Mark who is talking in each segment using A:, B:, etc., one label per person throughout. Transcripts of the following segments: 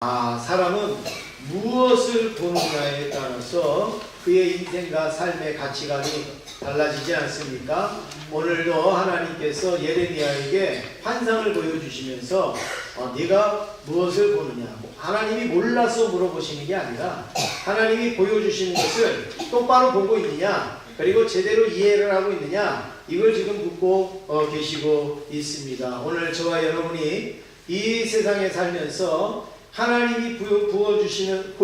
A: 사람은 무엇을 보느냐에 따라서 그의 인생과 삶의 가치관이 달라지지 않습니까? 오늘도 하나님께서 예레미야에게 환상을 보여주시면서 네가 무엇을 보느냐, 하나님이 몰라서 물어보시는 게 아니라 하나님이 보여주시는 것을 똑바로 보고 있느냐, 그리고 제대로 이해를 하고 있느냐, 이걸 지금 묻고 계시고 있습니다. 오늘 저와 여러분이 이 세상에 살면서 하나님이 보여주시는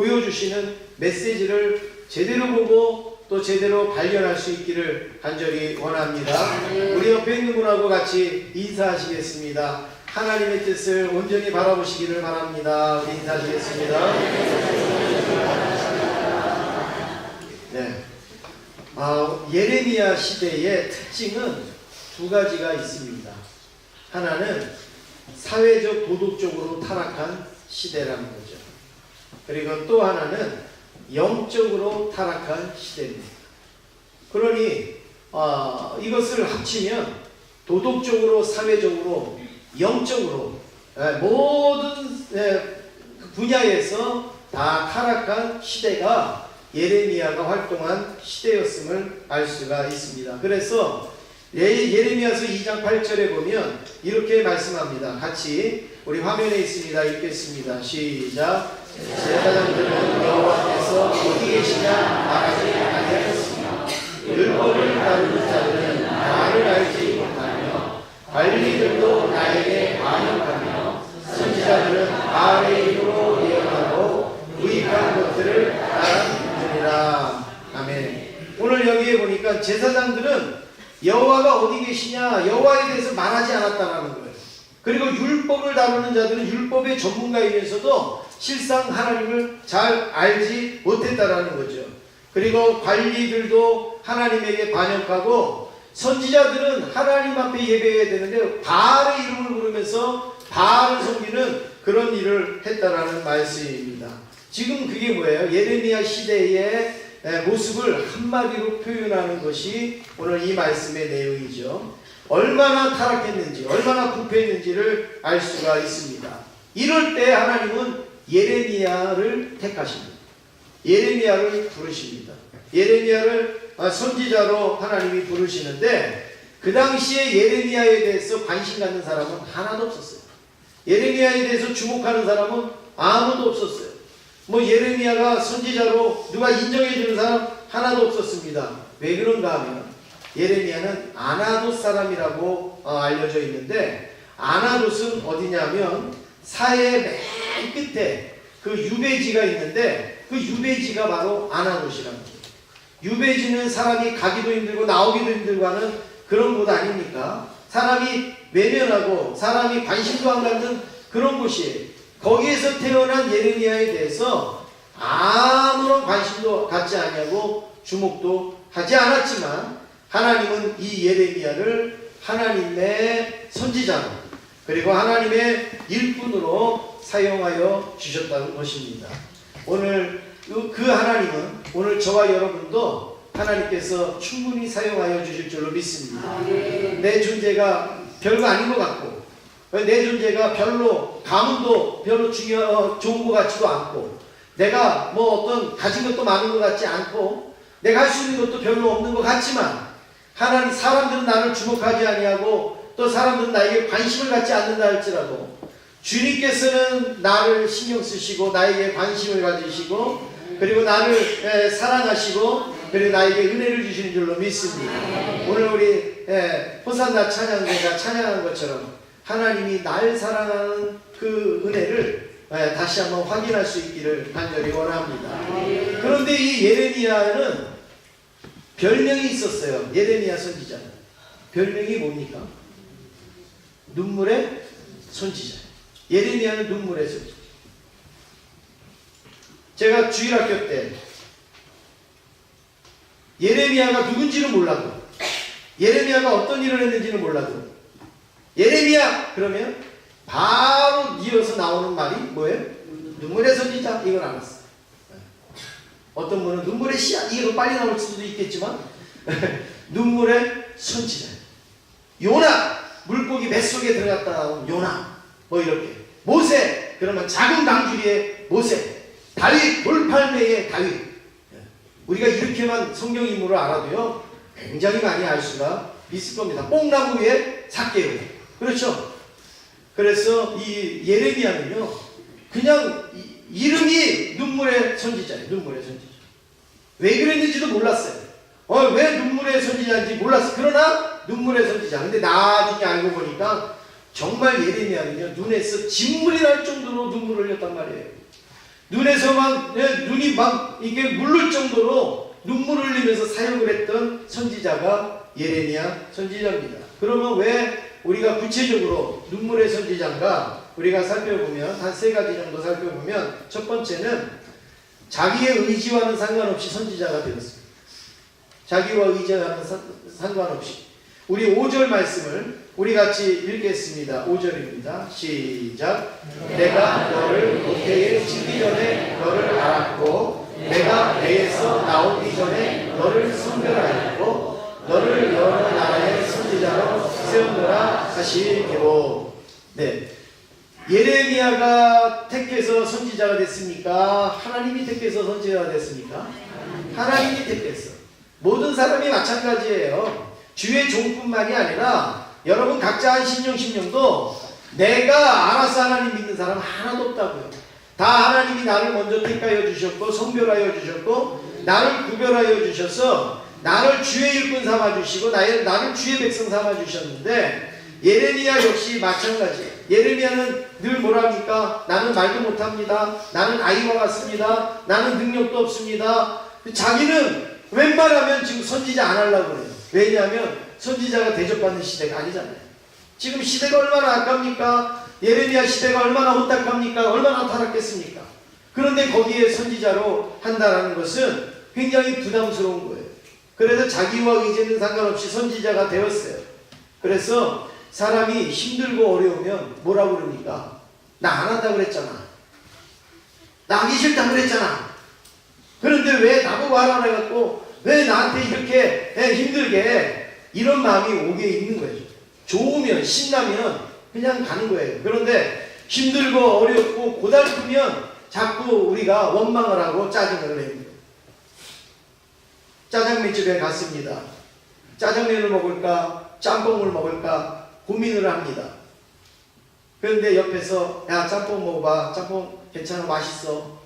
A: 메시지를 제대로 보고 또 제대로 발견할 수 있기를 간절히 원합니다. 우리 옆에 있는 분하고 같이 인사하시겠습니다. 하나님의 뜻을 온전히 바라보시기를 바랍니다. 우리 인사하시겠습니다. 네. 예레미야 시대의 특징은 두 가지가 있습니다. 하나는 사회적 도덕적으로 타락한 시대라는 거죠. 그리고 또 하나는 영적으로 타락한 시대입니다. 그러니 이것을 합치면 도덕적으로, 사회적으로, 영적으로 모든 분야에서 다 타락한 시대가 예레미야가 활동한 시대였음을 알 수가 있습니다. 그래서 예레미야서 2장 8절에 보면 이렇게 말씀합니다. 같이 우리 화면에 있습니다. 읽겠습니다. 시작. 제사장들은 여호와께서 어디 계시냐 말하지 아니하였으며 율법을 다루는 자들은 나를 알지 못하며 관리들도 나에게 반역하며 선지자들은 바알의 이름으로 예언하고 무익한 것들을 따르느니라. 아멘. 오늘 여기에 보니까 제사장들은 여호와가 어디 계시냐, 여호와에 대해서 말하지 않았다라는 거예요. 그리고 율법을 다루는 자들은 율법의 전문가이면서도 실상 하나님을 잘 알지 못했다라는 거죠. 그리고 관리들도 하나님에게 반역하고 선지자들은 하나님 앞에 예배해야 되는데 바알의 이름을 부르면서 바알을 섬기는 그런 일을 했다라는 말씀입니다. 지금 그게 뭐예요? 예레미야 시대의 모습을 한마디로 표현하는 것이 오늘 이 말씀의 내용이죠. 얼마나 타락했는지, 얼마나 부패했는지를 알 수가 있습니다. 이럴 때 하나님은 예레미야를 택하십니다. 예레미야를 부르십니다. 예레미야를 선지자로 하나님이 부르시는데 그 당시에 예레미야에 대해서 관심 갖는 사람은 하나도 없었어요. 예레미야에 대해서 주목하는 사람은 아무도 없었어요. 예레미야가 선지자로 누가 인정해주는 사람 하나도 없었습니다. 왜 그런가 하면 예레미야는 아나돗 사람이라고 알려져 있는데, 아나돗은 어디냐면 사해의 맨 끝에 그 유배지가 있는데 그 유배지가 바로 아나돗이라는 거예요. 유배지는 사람이 가기도 힘들고 나오기도 힘들고 하는 그런 곳 아닙니까? 사람이 외면하고 사람이 관심도 안 갖는 그런 곳이에요. 거기에서 태어난 예레미야에 대해서 아무런 관심도 갖지 않냐고 주목도 하지 않았지만 하나님은 이 예레미야를 하나님의 선지자로 그리고 하나님의 일꾼으로 사용하여 주셨다는 것입니다. 오늘 그 하나님은 오늘 저와 여러분도 하나님께서 충분히 사용하여 주실 줄로 믿습니다. 내 존재가 별거 아닌 것 같고 내 존재가 별로 가문도 별로 좋은 것 같지도 않고 내가 어떤 가진 것도 많은 것 같지 않고 내가 할 수 있는 것도 별로 없는 것 같지만 하나님, 사람들은 나를 주목하지 아니하고 또 사람들은 나에게 관심을 갖지 않는다 할지라도 주님께서는 나를 신경 쓰시고 나에게 관심을 가지시고 그리고 나를 사랑하시고 그리고 나에게 은혜를 주시는 줄로 믿습니다. 오늘 우리 호산나 찬양대가 찬양한 것처럼 하나님이 날 사랑하는 그 은혜를 다시 한번 확인할 수 있기를 간절히 원합니다. 그런데 이 예레미야는 별명이 있었어요. 예레미야 선지자는 별명이 뭡니까? 눈물의 선지자. 예레미야는 눈물의 선지자. 제가 주일학교 때 예레미야가 누군지는 몰라도, 예레미야가 어떤 일을 했는지는 몰라도 예레미야 그러면 바로 이어서 나오는 말이 뭐예요? 눈물의 선지자. 이걸 알았어요. 어떤 분은 눈물의 씨앗, 이게 더 빨리 나올 수도 있겠지만 눈물의 선지자. 요나, 물고기 뱃속에 들어갔다 나온 요나, 이렇게 모세, 그러면 작은 강주리의 모세, 다윗 돌팔매의 다윗. 우리가 이렇게만 성경 인물을 알아도요 굉장히 많이 알 수가 있을 겁니다. 뽕나무 위에 삭개오. 그렇죠? 그래서 이 예레미야는요 그냥 이름이 눈물의 선지자예요. 눈물의 선지자. 왜 그랬는지도 몰랐어요. 왜 눈물의 선지자인지 몰랐어요. 그러나 눈물의 선지자. 근데 나중에 알고 보니까 정말 예레미야는요 눈에서 진물이 날 정도로 눈물을 흘렸단 말이에요. 눈에서 막 눈이 막 이게 물를 정도로 눈물을 흘리면서 사역을 했던 선지자가 예레미야 선지자입니다. 그러면 왜 우리가 구체적으로 눈물의 선지자인가 우리가 살펴보면 한 3가지 정도 살펴보면 첫 번째는 자기의 의지와는 상관없이 선지자가 되었습니다. 자기와 의지와는 상관없이. 우리 5절 말씀을 우리 같이 읽겠습니다. 5절입니다. 시작. 내가 너를 모태에 짓기 전에 너를 알았고 내가 배에서 나오기 전에 너를 선별하였고 너를 여러 나라의 선지자로 세우노라 하시기로. 네. 예레미야가 택해서 선지자가 됐습니까? 하나님이 택해서 선지자가 됐습니까? 하나님이 택했어. 모든 사람이 마찬가지예요. 주의 종뿐만이 아니라 여러분 각자 한 심령도 내가 알아서 하나님 믿는 사람 하나도 없다고요. 다 하나님이 나를 먼저 택하여 주셨고 성별하여 주셨고 나를 구별하여 주셔서 나를 주의 일꾼 삼아 주시고 나를 주의 백성 삼아 주셨는데 예레미야 역시 마찬가지예요. 예레미야는 늘 뭐라 합니까? 나는 말도 못합니다. 나는 아이와 같습니다. 나는 능력도 없습니다. 자기는 웬만하면 지금 선지자 안 하려고 그래요. 왜냐하면 선지자가 대접받는 시대가 아니잖아요. 지금 시대가 얼마나 아깝니까? 예레미야 시대가 얼마나 혼탁합니까? 얼마나 타락했습니까? 그런데 거기에 선지자로 한다는 것은 굉장히 부담스러운 거예요. 그래서 자기와 의지는 상관없이 선지자가 되었어요. 그래서 사람이 힘들고 어려우면 뭐라고 그럽니까? 나 안 한다고 그랬잖아. 나 하기 싫다고 그랬잖아. 그런데 왜 나보고 하라고 해갖고 왜 나한테 이렇게 힘들게 이런 마음이 오게 있는 거예요. 좋으면 신나면 그냥 가는 거예요. 그런데 힘들고 어렵고 고달프면 자꾸 우리가 원망을 하고 짜증을 내는 거예요. 짜장면집에 갔습니다. 짜장면을 먹을까 짬뽕을 먹을까 고민을 합니다. 그런데 옆에서 야 짬뽕 먹어봐. 짬뽕 괜찮아 맛있어.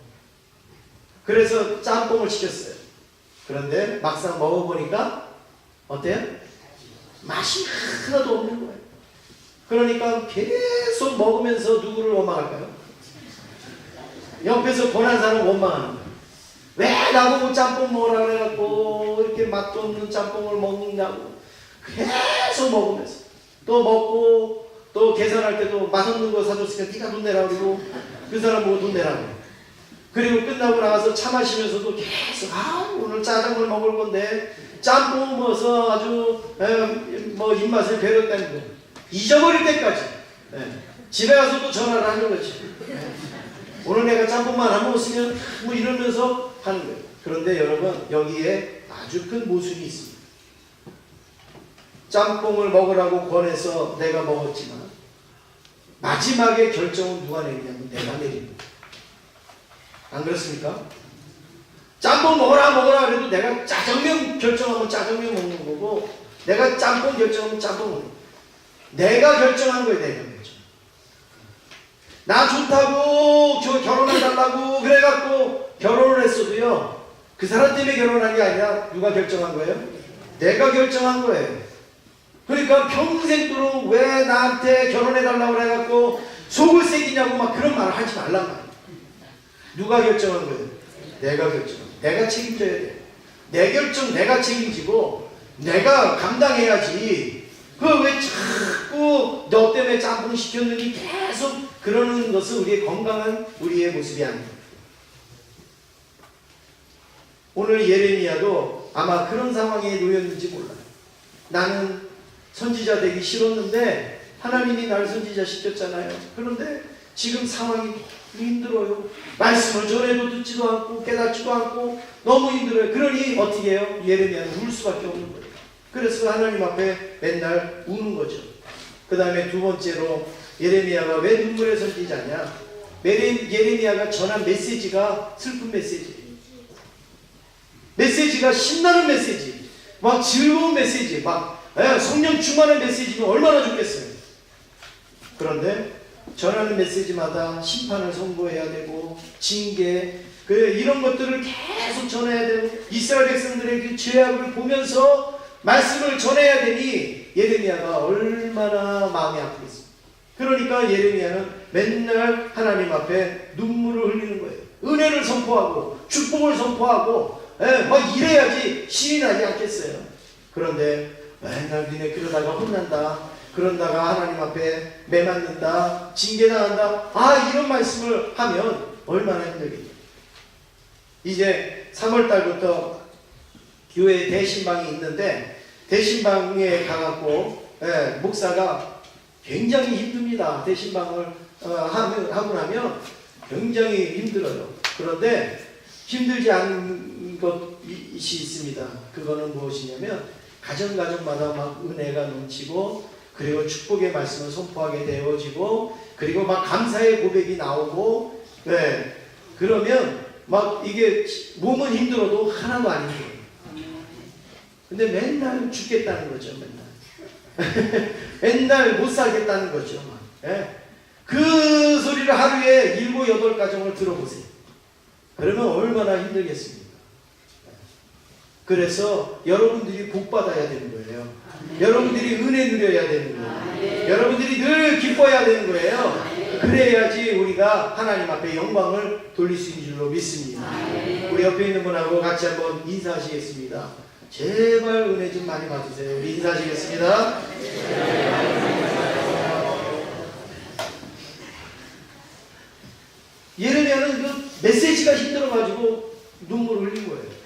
A: 그래서 짬뽕을 시켰어요. 그런데 막상 먹어보니까 어때요? 맛이 하나도 없는 거예요. 그러니까 계속 먹으면서 누구를 원망할까요? 옆에서 권한 사람 원망하는 거예요. 왜 나보고 짬뽕 먹으라 그래갖고 이렇게 맛도 없는 짬뽕을 먹느냐고. 계속 먹으면서 또 먹고 또 계산할 때도 맛없는 거 사줬으니까 네가 돈 내라 그러고 그 사람 보고 돈 내라고. 그리고 끝나고 나가서 차 마시면서도 계속 오늘 짜장면 먹을 건데 짬뽕 먹어서 아주 뭐 입맛을 배렸다는 거 잊어버릴 때까지 집에 가서 또 전화를 하는 거지. 오늘 내가 짬뽕만 안 먹었으면 뭐 이러면서 하는 거예요. 그런데 여러분 여기에 아주 큰 모순이 있습니다. 짬뽕을 먹으라고 권해서 내가 먹었지만 마지막에 결정은 누가 내리냐면 내가 내립니다. 안 그렇습니까? 짬뽕 먹어라 그래도 내가 짜장면 결정하면 짜장면 먹는 거고 내가 짬뽕 결정하면 짬뽕 먹는 거고 내가 결정한 거예요. 내가 결정. 나 좋다고 결혼해달라고 그래갖고 결혼을 했어도요 그 사람 때문에 결혼한 게 아니라 누가 결정한 거예요? 내가 결정한 거예요. 그러니까 평생도록 왜 나한테 결혼해달라고 그래갖고 속을 새기냐고 막 그런 말을 하지 말란 말이에요. 누가 결정한 거예요? 내가 결정한 거예요. 내가 책임져야 돼요. 내 결정 내가 책임지고 내가 감당해야지. 그 왜 자꾸 너 때문에 짬뽕 시켰느니 계속 그러는 것은 우리의 건강한 우리의 모습이 아닙니다. 오늘 예레미야도 아마 그런 상황에 놓였는지 몰라요. 나는 선지자 되기 싫었는데 하나님이 나를 선지자 시켰잖아요. 그런데 지금 상황이 힘들어요. 말씀을 전해도 듣지도 않고 깨닫지도 않고 너무 힘들어요. 그러니 어떻게 해요? 예레미야는 울 수밖에 없는 거예요. 그래서 하나님 앞에 맨날 우는 거죠. 그 다음에 두 번째로 예레미야가 왜 눈물의 선지자냐? 예레미야가 전한 메시지가 슬픈 메시지예요. 메시지가 신나는 메시지, 막 즐거운 메시지, 막 성령 충만한 메시지면 얼마나 좋겠어요. 그런데 전하는 메시지마다 심판을 선고해야 되고 징계, 이런 것들을 계속 전해야 되고 이스라엘 백성들의 그 죄악을 보면서 말씀을 전해야 되니 예레미야가 얼마나 마음이 아프겠습니까? 그러니까 예레미야는 맨날 하나님 앞에 눈물을 흘리는 거예요. 은혜를 선포하고 축복을 선포하고 막 이래야지 신이 나지 않겠어요. 그런데 맨날 니네 그러다가 혼난다, 그런다가 하나님 앞에 매맞는다, 징계당한다, 이런 말씀을 하면 얼마나 힘들겠냐. 이제 3월달부터 교회에 대신방이 있는데 대신방에 가갖고 목사가 굉장히 힘듭니다. 대신방을 하고 나면 굉장히 힘들어요. 그런데 힘들지 않은 것이 있습니다. 그거는 무엇이냐면 가정마다 막 은혜가 넘치고 그리고 축복의 말씀을 선포하게 되어지고 그리고 막 감사의 고백이 나오고 그러면 막 이게 몸은 힘들어도 하나도 안 힘들어요. 근데 맨날 죽겠다는 거죠. 맨날 못 살겠다는 거죠. 그 소리를 하루에 7, 8가정을 들어보세요. 그러면 얼마나 힘들겠습니까? 그래서 여러분들이 복 받아야 되는 거예요. 여러분들이 은혜 누려야 되는 거예요. 여러분들이 늘 기뻐야 되는 거예요. 그래야지 우리가 하나님 앞에 영광을 돌릴 수 있는 줄로 믿습니다. 우리 옆에 있는 분하고 같이 한번 인사하시겠습니다. 제발 은혜 좀 많이 받으세요. 우리 인사하시겠습니다. 예레미야는 그 메시지가 힘들어가지고 눈물을 흘린 거예요.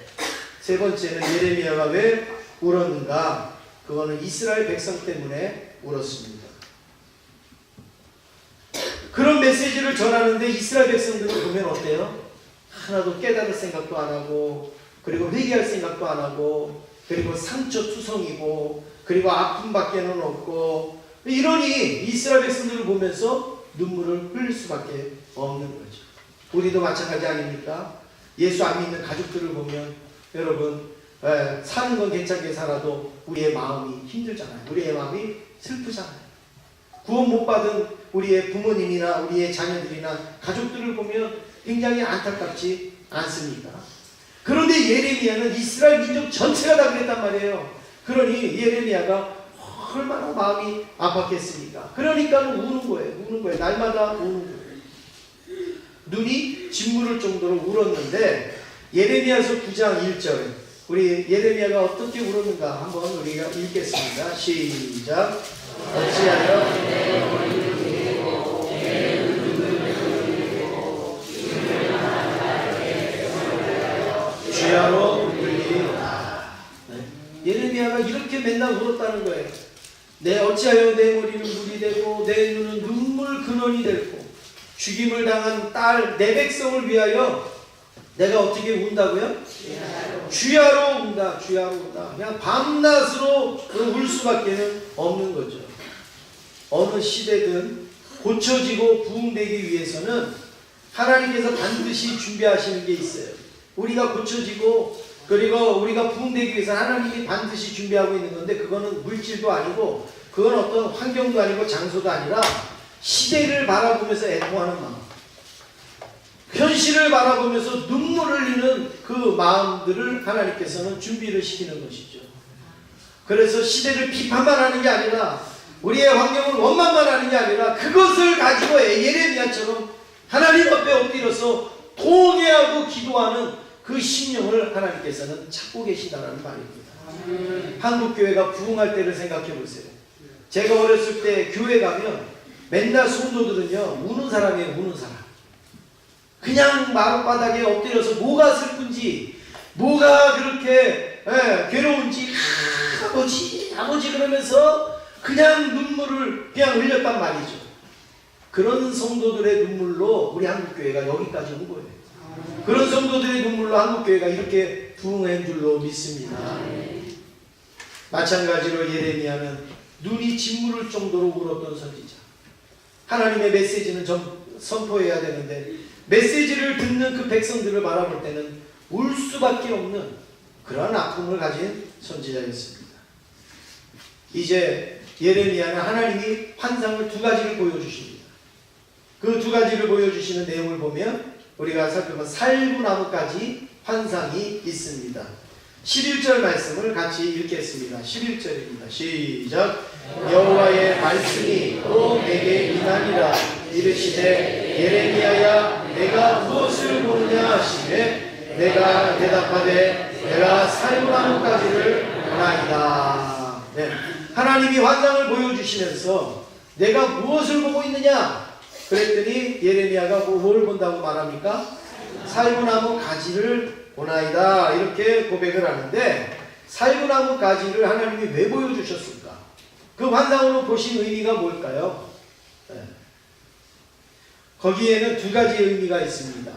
A: 세 번째는 예레미야가 왜 울었는가? 그거는 이스라엘 백성 때문에 울었습니다. 그런 메시지를 전하는데 이스라엘 백성들을 보면 어때요? 하나도 깨달을 생각도 안 하고 그리고 회개할 생각도 안 하고 그리고 상처투성이고 그리고 아픔밖에는 없고 이러니 이스라엘 백성들을 보면서 눈물을 흘릴 수밖에 없는 거죠. 우리도 마찬가지 아닙니까? 예수 안 믿는 가족들을 보면 여러분 사는 건 괜찮게 살아도 우리의 마음이 힘들잖아요. 우리의 마음이 슬프잖아요. 구원 못 받은 우리의 부모님이나 우리의 자녀들이나 가족들을 보면 굉장히 안타깝지 않습니까? 그런데 예레미야는 이스라엘 민족 전체가 다 그랬단 말이에요. 그러니 예레미야가 얼마나 마음이 아팠겠습니까? 그러니까 우는 거예요. 날마다 우는 거예요. 눈이 진물을 정도로 울었는데 예레미야서 9장 1절 우리 예레미야가 어떻게 울었는가 한번 우리가 읽겠습니다. 시작. 어찌하여 주야로 울리라. 예레미야가 이렇게 맨날 울었다는 거예요. 어찌하여 내 머리는 물이 되고 내 눈은 눈물 근원이 되고 죽임을 당한 딸 내 백성을 위하여 내가 어떻게 운다고요? 주야로 운다. 그냥 밤낮으로 울 수밖에 없는 거죠. 어느 시대든 고쳐지고 부흥되기 위해서는 하나님께서 반드시 준비하시는 게 있어요. 우리가 고쳐지고 그리고 우리가 부흥되기 위해서 하나님이 반드시 준비하고 있는 건데 그거는 물질도 아니고 그건 어떤 환경도 아니고 장소도 아니라 시대를 바라보면서 애통하는 마음, 현실을 바라보면서 눈물을 흘리는 그 마음들을 하나님께서는 준비를 시키는 것이죠. 그래서 시대를 비판만 하는 게 아니라 우리의 환경을 원망만 하는 게 아니라 그것을 가지고 예레미야처럼 하나님 앞에 엎드려서 통회하고 기도하는 그 심령을 하나님께서는 찾고 계시다는 말입니다. 한국교회가 부흥할 때를 생각해 보세요. 제가 어렸을 때 교회 가면 맨날 성도들은요 우는 사람이에요. 우는 사람. 그냥 마룻바닥에 엎드려서 뭐가 슬픈지 뭐가 그렇게 괴로운지 아버지 그러면서 그냥 눈물을 그냥 흘렸단 말이죠. 그런 성도들의 눈물로 우리 한국교회가 여기까지 온 거예요. 그런 성도들의 눈물로 한국교회가 이렇게 부흥한 줄로 믿습니다. 마찬가지로 예레미야는 눈이 진물을 정도로 울었던 선지자. 하나님의 메시지는 선포해야 되는데 메시지를 듣는 그 백성들을 바라볼 때는 울 수밖에 없는 그러한 아픔을 가진 선지자였습니다. 이제 예레미야는 하나님이 환상을 두 가지를 보여주십니다. 그 두 가지를 보여주시는 내용을 보면 우리가 살펴본 살구나무까지 환상이 있습니다. 11절 말씀을 같이 읽겠습니다. 11절입니다. 시작. 여호와의 말씀이 또 내게 임하니라. 이르시되 예레미야야 내가 무엇을 보느냐 하시되 내가 대답하되 내가 살구나무까지를 보나이다. 네. 하나님이 환상을 보여주시면서 내가 무엇을 보고 있느냐 그랬더니 예레미야가 뭘 본다고 말합니까? 살구나무 가지를 보나이다 이렇게 고백을 하는데 살구나무 가지를 하나님이 왜 보여주셨을까? 그 환상으로 보신 의미가 뭘까요? 네. 거기에는 두 가지 의미가 있습니다.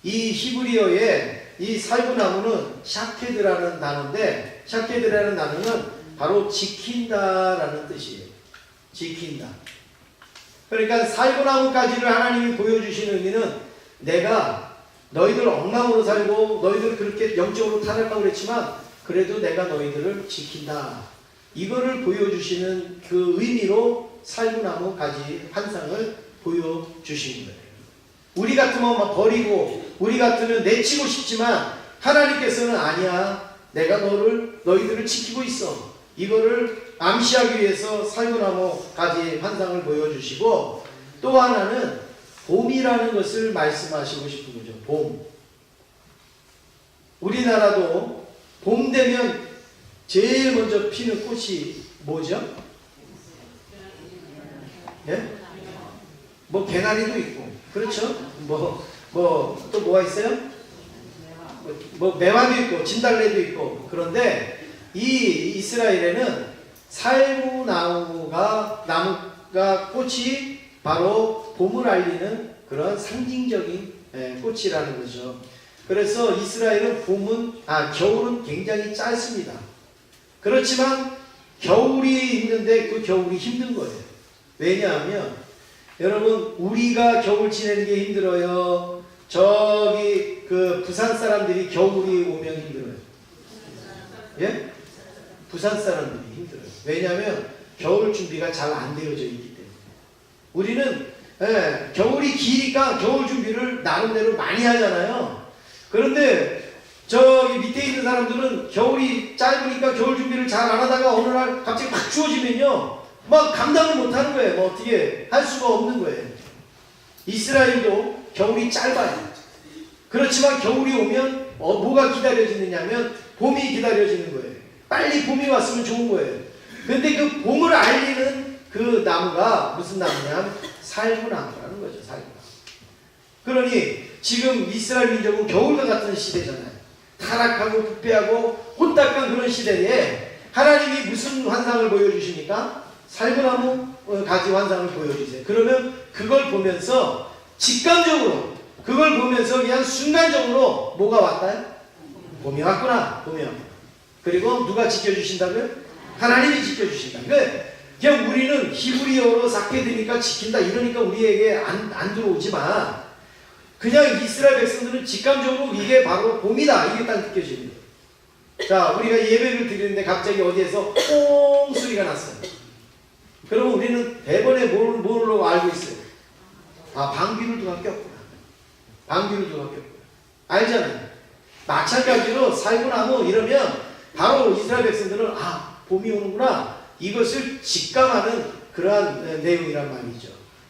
A: 이 히브리어의 이 살구나무는 샤케드라는 단어인데 샤케드라는 단어는 바로 지킨다라는 뜻이에요. 지킨다. 그러니까 살구나무 가지를 하나님이 보여주시는 의미는 내가 너희들 엉망으로 살고 너희들 그렇게 영적으로 타락하고 그랬지만 그래도 내가 너희들을 지킨다. 이거를 보여주시는 그 의미로 살구나무 가지 환상을 보여주신 거예요. 우리 같으면 막 버리고 우리 같으면 내치고 싶지만 하나님께서는 아니야. 내가 너희들을 지키고 있어. 이거를 암시하기 위해서 살구나무 가지 환상을 보여주시고 또 하나는 봄이라는 것을 말씀하시고 싶은 거죠. 봄. 우리나라도 봄 되면 제일 먼저 피는 꽃이 뭐죠? 예? 뭐 개나리도 있고 그렇죠? 또 뭐가 있어요? 뭐 매화도 있고 진달래도 있고 그런데 이 이스라엘에는 살구나무가 꽃이 바로 봄을 알리는 그런 상징적인 꽃이라는 거죠. 그래서 이스라엘은 겨울은 굉장히 짧습니다. 그렇지만 겨울이 있는데 그 겨울이 힘든 거예요. 왜냐하면 여러분 우리가 겨울 지내는 게 힘들어요. 저기 그 부산 사람들이 겨울이 오면 힘들어요. 예? 부산 사람들이 힘들어요. 왜냐하면 겨울 준비가 잘 안 되어져 있기 때문에. 우리는 겨울이 기니까 겨울 준비를 나름대로 많이 하잖아요. 그런데 저기 밑에 있는 사람들은 겨울이 짧으니까 겨울 준비를 잘 안 하다가 어느 날 갑자기 막 추워지면요 막 감당을 못 하는 거예요. 뭐 어떻게 할 수가 없는 거예요. 이스라엘도 겨울이 짧아요. 그렇지만 겨울이 오면 뭐가 기다려지느냐면 봄이 기다려지는 거예요. 빨리 봄이 왔으면 좋은 거예요. 근데 그 봄을 알리는 그 나무가 무슨 나무냐면 살구나무라는 거죠. 살구나무. 그러니 지금 이스라엘 민족은 겨울과 같은 시대잖아요. 타락하고 부패하고 혼탁한 그런 시대에 하나님이 무슨 환상을 보여주십니까? 살구나무 가지 환상을 보여주세요. 그러면 그걸 보면서 직감적으로 그걸 보면서 그냥 순간적으로 뭐가 왔다요? 봄이 왔구나. 봄이 왔구나. 그리고 누가 지켜주신다고요? 하나님이 지켜주신다. 그냥 우리는 히브리어로 삭해되니까 지킨다 이러니까 우리에게 안 들어오지만 그냥 이스라엘 백성들은 직감적으로 이게 바로 봄이다. 이게 딱 느껴지는 거예요. 자, 우리가 예배를 드리는데 갑자기 어디에서 뽕 소리가 났어요. 그러면 우리는 대번에 뭘로 알고 있어요? 방귀를 누가 꼈구나. 방귀를 누가 꼈구나. 알잖아요. 마찬가지로 살구나무 이러면 바로 이스라엘 백성들은 봄이 오는구나. 이것을 직감하는 그러한 내용이란 말이죠.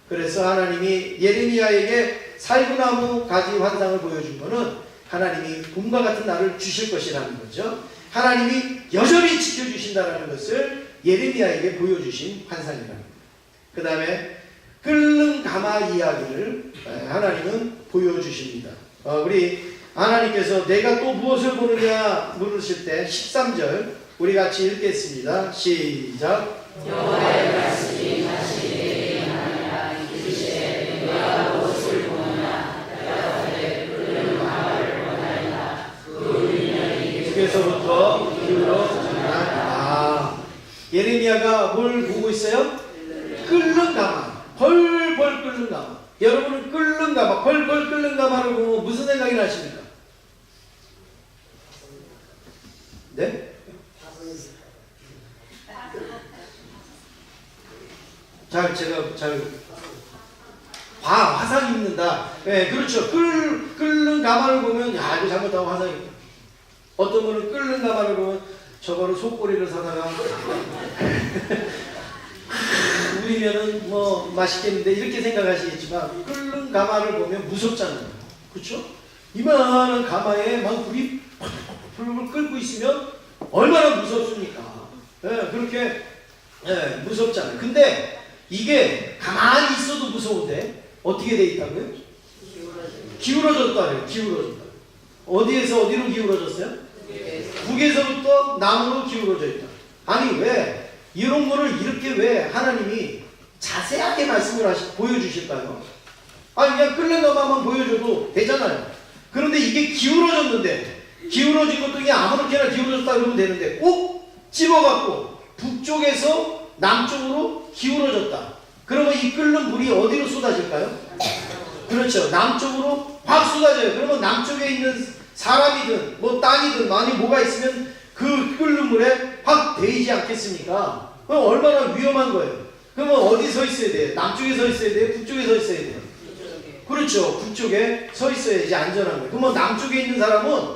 A: 그래서 하나님이 예레미야에게 살구나무 가지 환상을 보여준 것은 하나님이 봄과 같은 날을 주실 것이라는 거죠. 하나님이 여전히 지켜주신다는 것을 예레미야에게 보여주신 환상이라는 거예요. 그 다음에 끓는 가마 이야기를 하나님은 보여주십니다. 우리 하나님께서 내가 또 무엇을 보느냐 물으실 때 13절 우리 같이 읽겠습니다. 시작.
B: 여호와의 말씀이 다시 내게 임하니라. 이르시되 내가 무엇을 보느냐 대답하되 끓는 가마를 보나이다. 그 의미는
A: 북에서부터 기울어 전하니라. 예레미야가 뭘 보고 있어요? 끓는 가마. 벌벌 끓는 가마. 여러분 무슨 생각이 나십니까? 네? 화상 입는다. 네, 그렇죠. 끓는 가마를 보면, 야, 이거 잘못하면 화상 입다. 어떤 분은 끓는 가마를 보면, 저거를 속꼬리를 사다가, 우리면은 뭐 맛있겠는데, 이렇게 생각하시겠지만, 끓는 가마를 보면 무섭잖아요. 그렇죠? 이만한 가마에 막 불이 불을 끓고 있으면, 얼마나 무섭습니까? 네, 그렇게, 네, 무섭잖아요. 근데, 이게 가만히 있어도 무서운데 어떻게 돼 있다고요? 기울어졌다래요. 기울어졌다. 어디에서 어디로 기울어졌어요? 북에서부터 남으로 기울어져 있다. 아니 왜 이런 거를 이렇게 왜 하나님이 자세하게 말씀을 보여주실까요? 아니 그냥 끓는 것만 보여줘도 되잖아요. 그런데 이게 기울어졌는데 기울어진 것도 그냥 아무렇게나 기울어졌다 그러면 되는데 꼭 집어갖고 북쪽에서 남쪽으로 기울어졌다. 그러면 이 끓는 물이 어디로 쏟아질까요? 그렇죠. 남쪽으로 확 쏟아져요. 그러면 남쪽에 있는 사람이든 뭐 땅이든 많이 뭐가 있으면 그 끓는 물에 확 데이지 않겠습니까? 그럼 얼마나 위험한 거예요. 그러면 어디 서 있어야 돼요? 남쪽에 서 있어야 돼요? 북쪽에 서 있어야 돼요? 그렇죠. 북쪽에 서 있어야지 안전한 거예요. 그러면 남쪽에 있는 사람은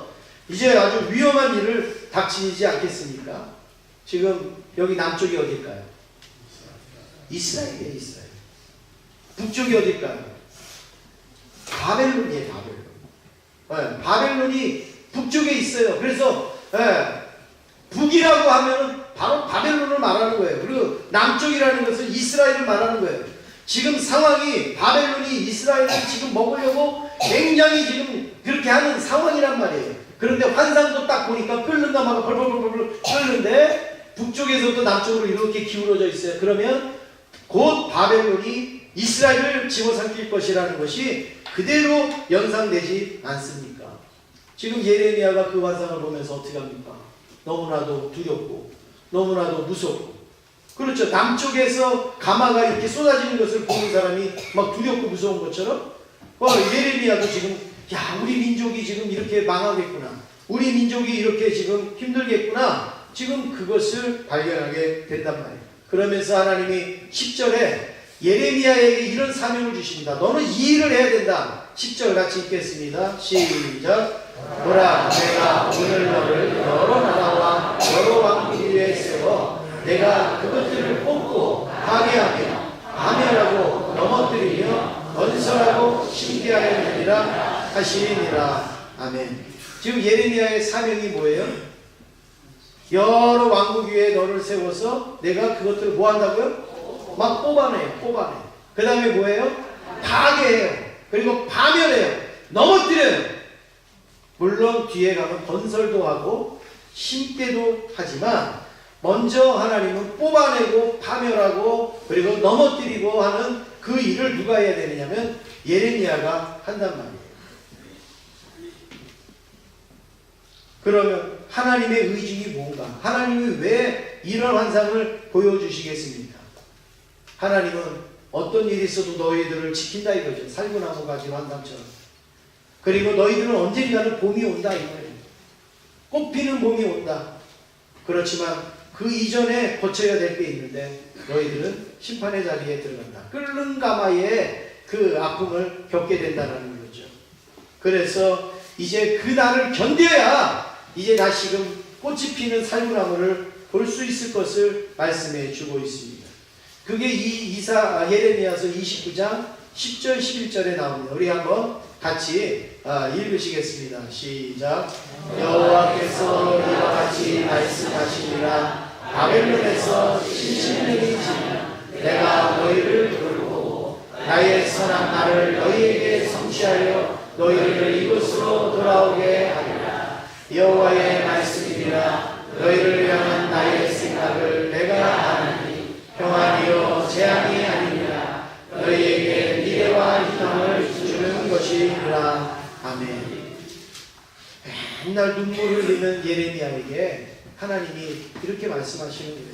A: 이제 아주 위험한 일을 닥치지 않겠습니까? 지금 여기 남쪽이 어딜까요? 이스라엘이에요. 이스라엘. 북쪽이 어딜까요? 바벨론이에요. 바벨론. 네, 바벨론이 북쪽에 있어요. 그래서 북이라고 하면 바로 바벨론을 말하는 거예요. 그리고 남쪽이라는 것은 이스라엘을 말하는 거예요. 지금 상황이 바벨론이 이스라엘을 지금 먹으려고 굉장히 지금 그렇게 하는 상황이란 말이에요. 그런데 환상도 딱 보니까 끓는 가마가 벌벌벌벌 끓는데 북쪽에서부터 남쪽으로 이렇게 기울어져 있어요. 그러면 곧 바벨론이 이스라엘을 집어삼킬 것이라는 것이 그대로 연상되지 않습니까? 지금 예레미야가 그 환상을 보면서 어떻게 합니까? 너무나도 두렵고 너무나도 무섭고 그렇죠. 남쪽에서 가마가 이렇게 쏟아지는 것을 보는 사람이 막 두렵고 무서운 것처럼 예레미야도 지금 야 우리 민족이 지금 이렇게 망하겠구나. 우리 민족이 이렇게 지금 힘들겠구나. 지금 그것을 발견하게 된단 말이에요. 그러면서 하나님이 10절에 예레미야에게 이런 사명을 주십니다. 너는 이 일을 해야 된다. 10절 같이 읽겠습니다. 시작. 보라 내가 오늘 너를 여러 나라와 여러 왕국 위에 세워 내가 그것들을 뽑고 파괴하며 파멸하고 넘어뜨리며 건설하고 심게 하려 하리라 하시니라. 아멘. 지금 예레미야의 사명이 뭐예요? 여러 왕국 위에 너를 세워서 내가 그것들을 뭐 한다고요? 막 뽑아내요. 그 다음에 뭐예요? 파괴해요. 그리고 파멸해요. 넘어뜨려요. 물론 뒤에 가면 건설도 하고 심게도 하지만 먼저 하나님은 뽑아내고 파멸하고 그리고 넘어뜨리고 하는 그 일을 누가 해야 되느냐면 예레미야가 한단 말이에요. 그러면 하나님의 의중이 뭔가? 하나님이 왜 이런 환상을 보여주시겠습니까? 하나님은 어떤 일이 있어도 너희들을 지킨다 이거죠. 살구나무 가지 환상처럼. 그리고 너희들은 언젠가는 봄이 온다 이거예요. 꽃피는 봄이 온다. 그렇지만 그 이전에 거쳐야 될 게 있는데 너희들은 심판의 자리에 들어간다. 끓는 가마에 그 아픔을 겪게 된다는 거죠. 그래서 이제 그 날을 견뎌야 이제 다시금 꽃이 피는 살구나무를 볼 수 있을 것을 말씀해 주고 있습니다. 그게 예레미야서 29장 10절 11절에 나옵니다. 우리 한번 같이 읽으시겠습니다. 시작. 여호와께서 이와 같이 말씀하시니라. 바벨론에서 70년이 지나 내가 너희를 부르고 나의 선한 날을 너희에게 성취하여 너희를 이곳으로 돌아오게 하리라. 여호와의 말씀이니라. 너희를 향한 나의 생각을 내가 아나니 평안이요 재앙이 아니니라. 너희에게 미래와 희망을 주는 것이니라. 아멘. 맨날 눈물을 흘리는 예레미야에게 하나님이 이렇게 말씀하시는 거예요.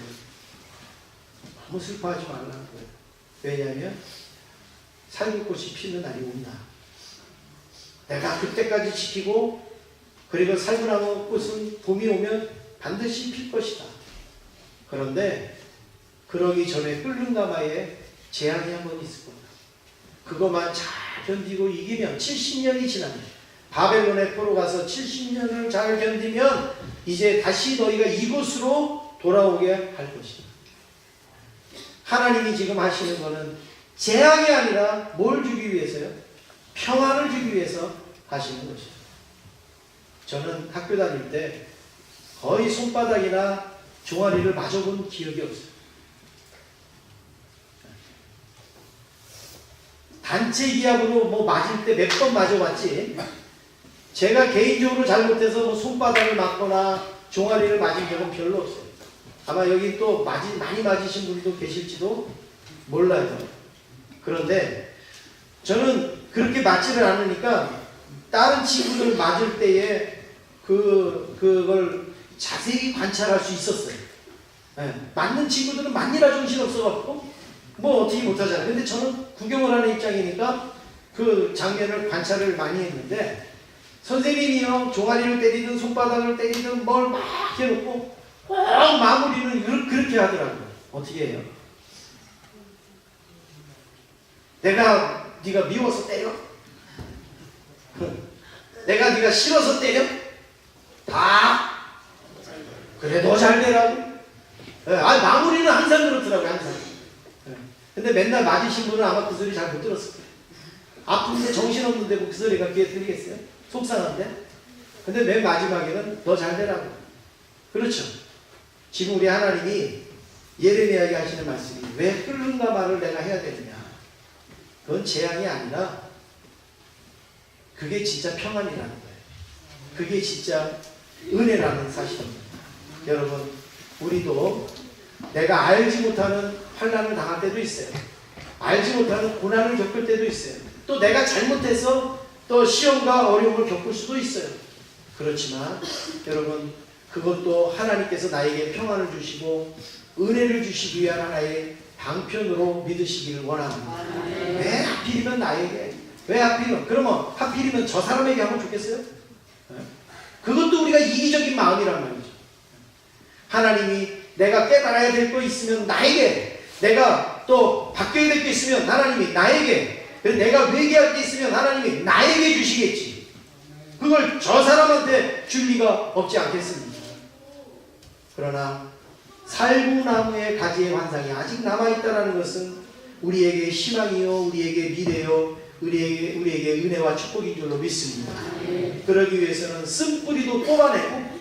A: 너무 슬퍼하지 말라는 거예요. 왜냐하면 살구꽃이 피는 날이 온다. 내가 그때까지 지키고 그리고 살구나무 꽃은 봄이 오면 반드시 필 것이다. 그런데 그러기 전에 끓는 가마에 재앙이 한 번 있을 거다. 그것만 잘 견디고 이기면 70년이 지나면 바벨론의 포로 가서 70년을 잘 견디면 이제 다시 너희가 이곳으로 돌아오게 할 것이다. 하나님이 지금 하시는 것은 재앙이 아니라 뭘 주기 위해서요? 평안을 주기 위해서 하시는 것이죠. 저는 학교 다닐 때 거의 손바닥이나 종아리를 맞아본 기억이 없어요. 단체 기압으로 뭐 맞을 때 몇 번 맞아봤지, 제가 개인적으로 잘못해서 뭐 손바닥을 맞거나 종아리를 맞은 적은 별로 없어요. 아마 여기 또 많이 맞으신 분도 계실지도 몰라요. 그런데 저는 그렇게 맞지를 않으니까 다른 친구들 맞을 때에 그걸 자세히 관찰할 수 있었어요. 네. 맞는 친구들은 맞니라 정신 없어갖고 뭐 어떻게 못하잖아요. 근데 저는 구경을 하는 입장이니까 그 장면을 관찰을 많이 했는데, 선생님이요 종아리를 때리든 손바닥을 때리든 뭘 막 해놓고 꼭 마무리는 그렇게 하더라고요. 어떻게 해요? 네가 미워서 때려? 네가 싫어서 때려? 다 그래 너 잘 되라고? 네, 마무리는 항상 그렇더라고요. 항상. 네. 근데 맨날 맞으신 분은 아마 그 소리 잘 못 들었을 거예요. 아픈데 정신없는데 뭐 그 소리가 귀에 들리겠어요? 속상한데? 근데 맨 마지막에는 너 잘 되라고. 그렇죠. 지금 우리 하나님이 예레미야에게 하시는 말씀이 왜 끓는가 말을 내가 해야 되느냐. 그건 재앙이 아니라 그게 진짜 평안이라는 거예요. 그게 진짜 은혜라는 사실입니다. 여러분, 우리도 내가 알지 못하는 환난을 당할 때도 있어요. 알지 못하는 고난을 겪을 때도 있어요. 또 내가 잘못해서 또 시험과 어려움을 겪을 수도 있어요. 그렇지만 여러분, 그것도 하나님께서 나에게 평안을 주시고 은혜를 주시기 위한 하나의 방편으로 믿으시기를 원합니다. 왜 하필이면 나에게? 왜 하필이면? 그러면 하필이면 저 사람에게 하면 좋겠어요? 그것도 우리가 이기적인 마음이란 말이죠. 하나님이 내가 깨달아야 될 거 있으면 나에게, 내가 또 바뀌어야 될 게 있으면 하나님이 나에게, 내가 회개할 게 있으면 하나님이 나에게 주시겠지. 그걸 저 사람한테 줄 리가 없지 않겠습니까? 그러나 살구나무의 가지의 환상이 아직 남아있다는 것은 우리에게 희망이요, 우리에게 미래요, 우리에게 은혜와 축복인 줄로 믿습니다. 그러기 위해서는 쓴뿌리도 뽑아내고,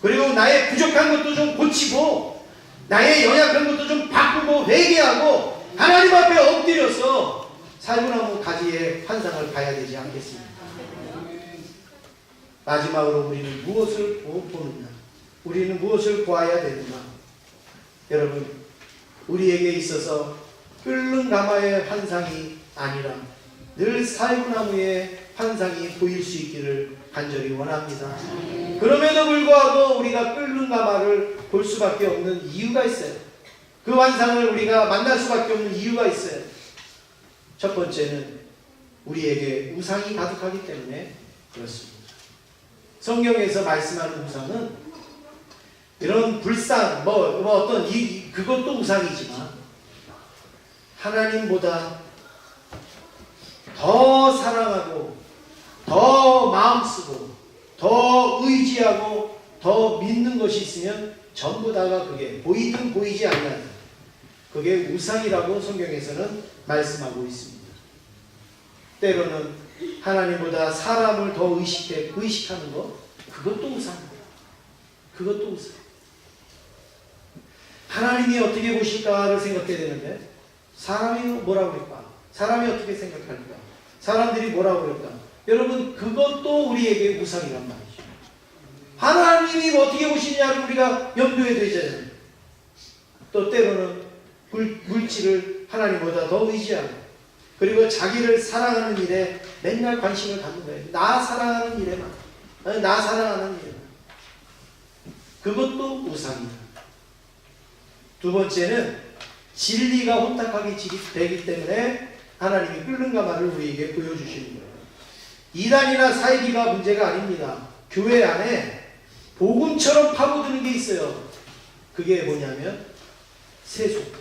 A: 그리고 나의 부족한 것도 좀 고치고, 나의 연약한 것도 좀 바꾸고 회개하고 하나님 앞에 엎드려서 살구나무 가지의 환상을 봐야 되지 않겠습니까? 마지막으로 우리는 무엇을 보느냐? 우리는 무엇을 보아야 되는가? 여러분, 우리에게 있어서 끓는 가마의 환상이 아니라 늘 살구나무의 환상이 보일 수 있기를 간절히 원합니다. 그럼에도 불구하고 우리가 끓는 가마를 볼 수밖에 없는 이유가 있어요. 그 환상을 우리가 만날 수밖에 없는 이유가 있어요. 첫 번째는 우리에게 우상이 가득하기 때문에 그렇습니다. 성경에서 말씀하는 우상은 이런 불상, 어떤 그것도 우상이지만 하나님보다 더 사랑하고 더 마음 쓰고 더 의지하고 더 믿는 것이 있으면 전부 다가 그게 보이든 보이지 않는 그게 우상이라고 성경에서는 말씀하고 있습니다. 때로는 하나님보다 사람을 더 의식하는 것, 그것도 우상입니다. 그것도 우상. 하나님이 어떻게 보실까를 생각해야 되는데 사람이 뭐라고 그럴까? 사람이 어떻게 생각할까? 사람들이 뭐라고 그럴까? 여러분, 그것도 우리에게 우상이란 말이죠. 하나님이 어떻게 보시냐를 우리가 염두에 두잖아요. 또 때로는 물질을 하나님보다 더 의지하고, 그리고 자기를 사랑하는 일에 맨날 관심을 갖는 거예요. 나 사랑하는 일에만, 나 사랑하는 일에만. 그것도 우상이다. 두 번째는 진리가 혼탁하게 되기 때문에 하나님이 끓는 가마를 우리에게 보여주시는 거예요. 이단이나 사이비가 문제가 아닙니다. 교회 안에 복음처럼 파고드는 게 있어요. 그게 뭐냐면 세속.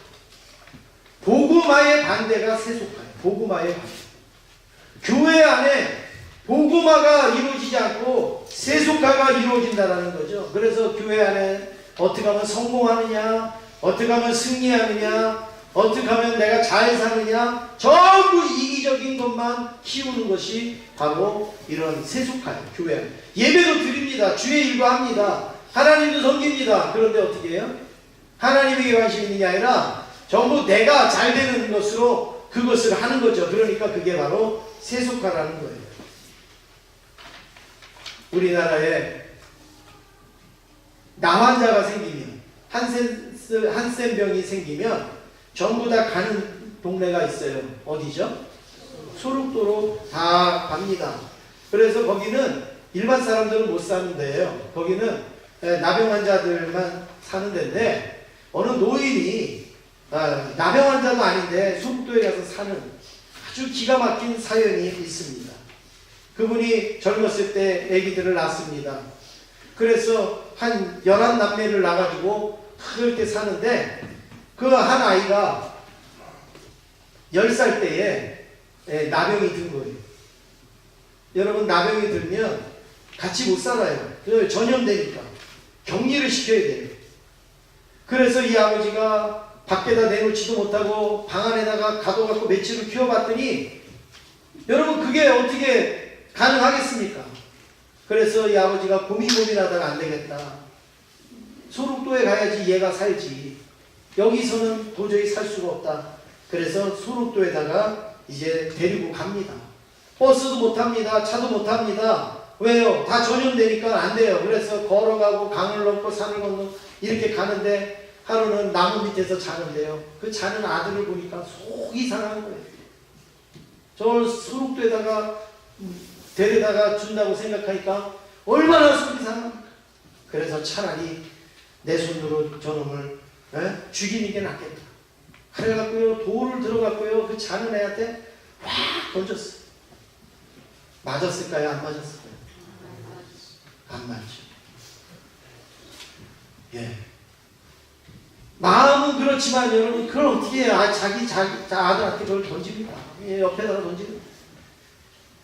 A: 복음화의 반대가 세속화예요. 복음화의 반대. 교회 안에 복음화가 이루어지지 않고 세속화가 이루어진다는 거죠. 그래서 교회 안에 어떻게 하면 성공하느냐, 어떻게 하면 승리하느냐, 어떻게 하면 내가 잘 사느냐, 전부 이기적인 것만 키우는 것이 바로 이런 세속화예요. 교회 안에. 예배도 드립니다. 주의 일과 합니다. 하나님도 섬깁니다. 그런데 어떻게 해요? 하나님에게 관심이 있는 게 아니라 전부 내가 잘 되는 것으로 그것을 하는 거죠. 그러니까 그게 바로 세속화라는 거예요. 우리나라에 나환자가 생기면, 한센병이 생기면 전부 다 가는 동네가 있어요. 어디죠? 소록도로 다 갑니다. 그래서 거기는 일반 사람들은 못 사는 데예요. 거기는 나병 환자들만 사는 데인데, 어느 노인이 나병 환자도 아닌데 소록도에 가서 사는 아주 기가 막힌 사연이 있습니다. 그분이 젊었을 때 아기들을 낳습니다. 그래서 한 11남매를 낳아가지고 그렇게 사는데, 그 한 아이가 10살 때에 나병이 든 거예요. 여러분, 나병이 들면 같이 못 살아요. 전염되니까 격리를 시켜야 돼요. 그래서 이 아버지가 밖에다 내놓지도 못하고 방 안에다가 가둬갖고 며칠을 키워봤더니, 여러분, 그게 어떻게 가능하겠습니까? 그래서 이 아버지가 고민하다가 안 되겠다. 소록도에 가야지 얘가 살지. 여기서는 도저히 살 수가 없다. 그래서 소록도에다가 이제 데리고 갑니다. 버스도 못 탑니다. 차도 못 탑니다. 왜요? 다 전염되니까 안 돼요. 그래서 걸어가고 강을 넘고 산을 건너 이렇게 가는데, 하루는 나무 밑에서 자는데요. 그 자는 아들을 보니까 속이 상한 거예요. 저 소록도에다가 데려다가 준다고 생각하니까 얼마나 속이 상합니까? 그래서 차라리 내 손으로 저놈을 죽이는 게 낫겠다. 그래갖고요, 돌을 들어갔고요, 그 자는 애한테 확 던졌어요. 맞았을까요? 안 맞았을까요? 안 맞죠. 예. 마음은 그렇지만 여러분, 그걸 어떻게 해요? 자기 아들한테 그걸 던집니다. 옆에다가 던집니다.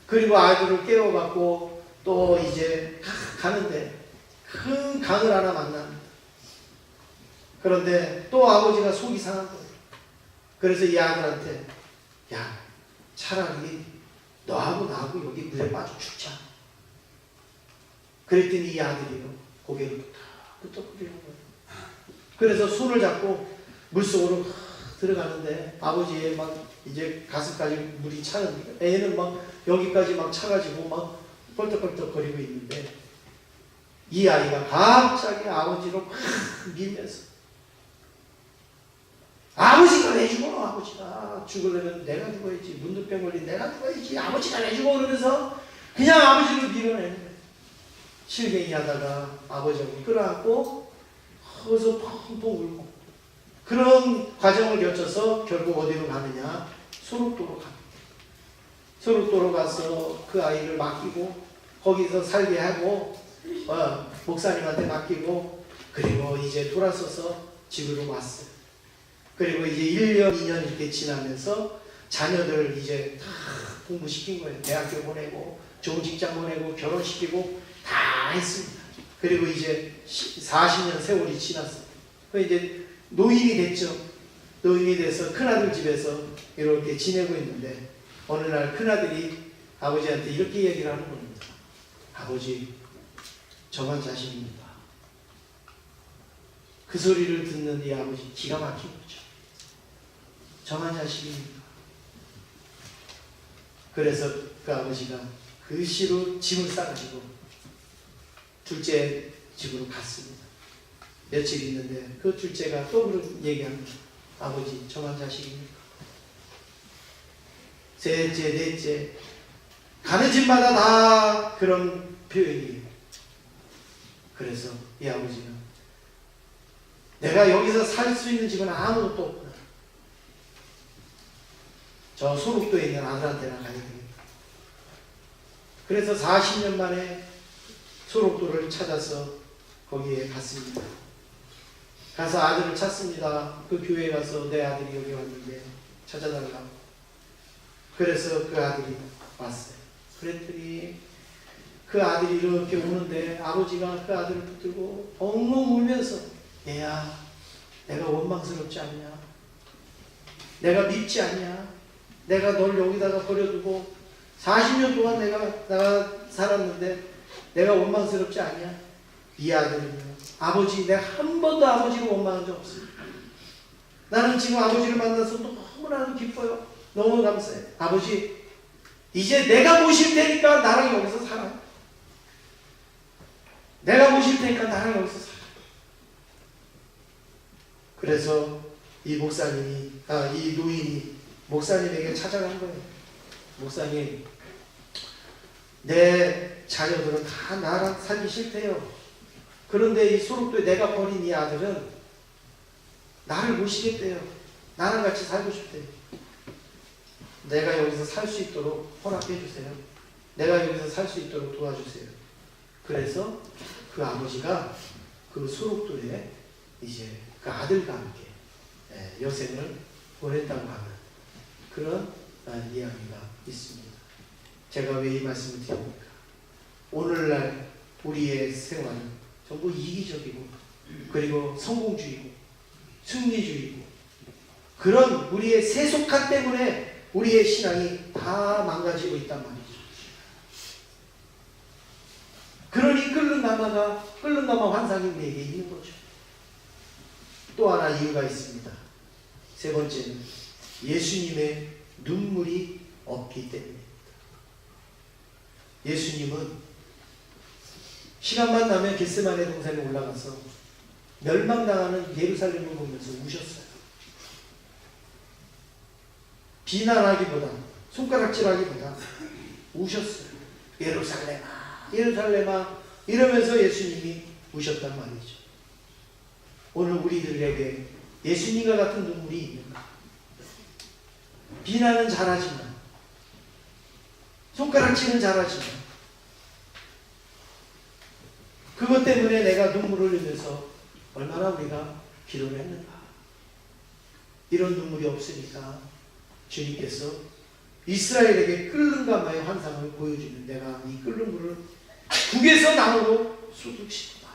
A: 그리고 아들을 깨워갖고 또 이제 가는데 큰 강을 하나 만납니다. 그런데 또 아버지가 속이 상한 거예요. 그래서 이 아들한테, 야, 차라리 너하고 나하고 여기 물에 빠져 죽자. 그랬더니 이 아들이요, 고개를 끄덕끄덕거리는 거예요. 그래서 손을 잡고 물속으로 들어가는데, 아버지의 막 이제 가슴까지 물이 차는데, 애는 막 여기까지 막 차가지고 막 뻘떡뻘떡거리고 있는데, 이 아이가 갑자기 아버지로 막 밀면서, 아버지가 왜 죽어? 아버지가 죽으려면 내가 죽어야지. 문득병 걸린 내가 죽어야지. 아버지가 왜 죽어? 그러면서 그냥 아버지를 밀어내는 거예요. 실갱이 하다가 아버지를 끌어안고 허서 펑펑 울고, 그런 과정을 거쳐서 결국 어디로 가느냐? 소록도로 갑니다. 소록도로 가서 그 아이를 맡기고 거기서 살게 하고 목사님한테 맡기고, 그리고 이제 돌아서서 집으로 왔어요. 그리고 이제 1년, 2년 이렇게 지나면서 자녀들 이제 다 공부시킨 거예요. 대학교 보내고 좋은 직장 보내고 결혼시키고 다 했습니다. 그리고 이제 40년 세월이 지났어요. 이제 노인이 됐죠. 노인이 돼서 큰아들 집에서 이렇게 지내고 있는데, 어느 날 큰아들이 아버지한테 이렇게 얘기를 하는 겁니다. 아버지, 저만 자식입니다. 그 소리를 듣는 이 아버지 기가 막힌 거죠. 저만 자식입니다. 그래서 그 아버지가 그 시로 짐을 싸가지고 둘째 집으로 갔습니다. 며칠 있는데 그 둘째가 또 그런 얘기합니다. 아버지, 저만 자식입니까? 셋째, 넷째, 가는 집마다 다 그런 표현이에요. 그래서 이 아버지는, 내가 여기서 살 수 있는 집은 아무것도 없구나. 저 소록도에 있는 아들한테나 가야 되겠다. 그래서 40년 만에 소록도를 찾아서 거기에 갔습니다. 가서 아들을 찾습니다. 그 교회에 가서 내 아들이 여기 왔는데 찾아달라고. 그래서 그 아들이 왔어요. 그랬더니 그 아들이 이렇게 오는데 아버지가 그 아들을 붙들고 엉엉 울면서, 얘야, 내가 원망스럽지 않냐? 내가 밉지 않냐? 내가 널 여기다가 버려두고 40년 동안 내가 살았는데 내가 원망스럽지 않냐? 이 아들은요, 아버지, 내가 한 번도 아버지를 원망한 적 없어요. 나는 지금 아버지를 만나서 너무나도 기뻐요. 너무 감사해요. 아버지, 이제 내가 모실 테니까 나랑 여기서 살아요. 내가 모실 테니까 나랑 여기서 살아요. 그래서 이 노인이 목사님에게 찾아간 거예요. 목사님, 내 자녀들은 다 나랑 살기 싫대요. 그런데 이 소록도에 내가 버린 이 아들은 나를 모시겠대요. 나랑 같이 살고 싶대요. 내가 여기서 살 수 있도록 허락해 주세요. 내가 여기서 살 수 있도록 도와주세요. 그래서 그 아버지가 그 소록도에 이제 그 아들과 함께 여생을 보냈다고 하는 그런 이야기가 있습니다. 제가 왜 이 말씀을 드립니까? 오늘날 우리의 생활은 전부 이기적이고, 그리고 성공주의고, 승리주의고, 그런 우리의 세속화 때문에 우리의 신앙이 다 망가지고 있단 말이죠. 그러니 끓는 가마 환상이 우리에게 있는 거죠. 또 하나 이유가 있습니다. 세 번째는 예수님의 눈물이 없기 때문입니다. 예수님은 시간만 나면 겟세마네 동산에 올라가서 멸망당하는 예루살렘을 보면서 우셨어요. 비난하기보다, 손가락질하기보다 우셨어요. 예루살렘아, 예루살렘아 이러면서 예수님이 우셨단 말이죠. 오늘 우리들에게 예수님과 같은 눈물이 있는가? 비난은 잘하지만, 손가락질은 잘하지만, 그것 때문에 내가 눈물을 흘리면서 얼마나 우리가 기도를 했는가? 이런 눈물이 없으니까 주님께서 이스라엘에게 끓는 가마의 환상을 보여주는, 내가 이 끓는 물을 북에서 나무로 쏟으시구나.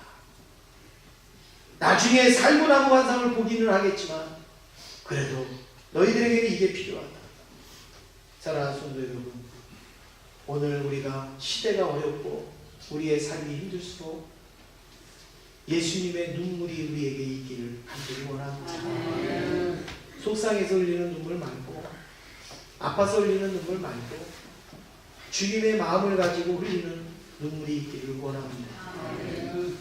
A: 나중에 살구나무 환상을 보기는 하겠지만 그래도 너희들에게는 이게 필요하다. 사랑하는 성도 여러분, 오늘 우리가 시대가 어렵고 우리의 삶이 힘들수록 예수님의 눈물이 우리에게 있기를 간절히 원합니다. 속상해서 흘리는 눈물 말고, 아파서 흘리는 눈물 말고, 주님의 마음을 가지고 흘리는 눈물이 있기를 원합니다.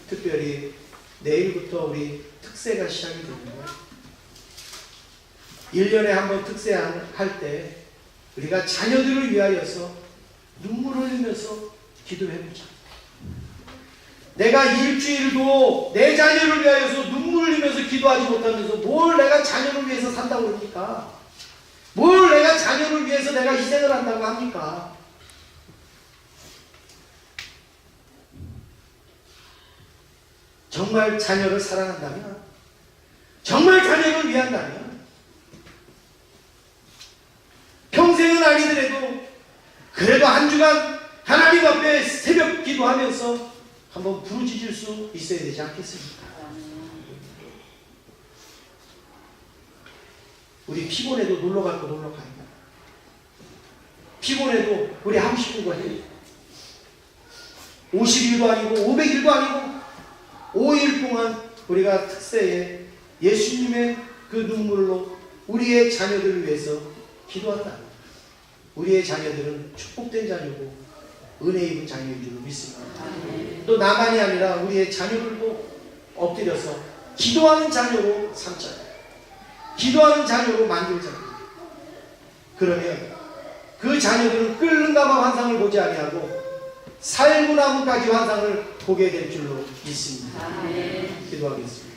A: 특별히 내일부터 우리 특세가 시작이 됩니다. 1년에 한 번 특세할 때 우리가 자녀들을 위하여서 눈물을 흘리면서 기도해보자. 내가 일주일도 내 자녀를 위하여서 눈물을 흘리면서 기도하지 못하면서 뭘 내가 자녀를 위해서 산다고 합니까? 뭘 내가 자녀를 위해서 내가 희생을 한다고 합니까? 정말 자녀를 사랑한다면, 정말 자녀를 위한다면, 평생은 아니더라도 그래도 한 주간 하나님 앞에 새벽 기도하면서 한번 부르짖을 수 있어야 되지 않겠습니까? 우리 피곤해도 놀러 갈 거 놀러 가요. 피곤해도 우리 하고 싶은 거 해요. 50일도 아니고 500일도 아니고 5일 동안 우리가 특세에 예수님의 그 눈물로 우리의 자녀들을 위해서 기도한다. 우리의 자녀들은 축복된 자녀고 은혜 입은 자녀인 줄 믿습니다. 또 나만이 아니라 우리의 자녀들도 엎드려서 기도하는 자녀로 삼자. 기도하는 자녀로 만들자. 그러면 그 자녀들은 끓는 가마 환상을 보지 아니하고 살구나무까지 환상을 보게 될 줄로 믿습니다. 기도하겠습니다.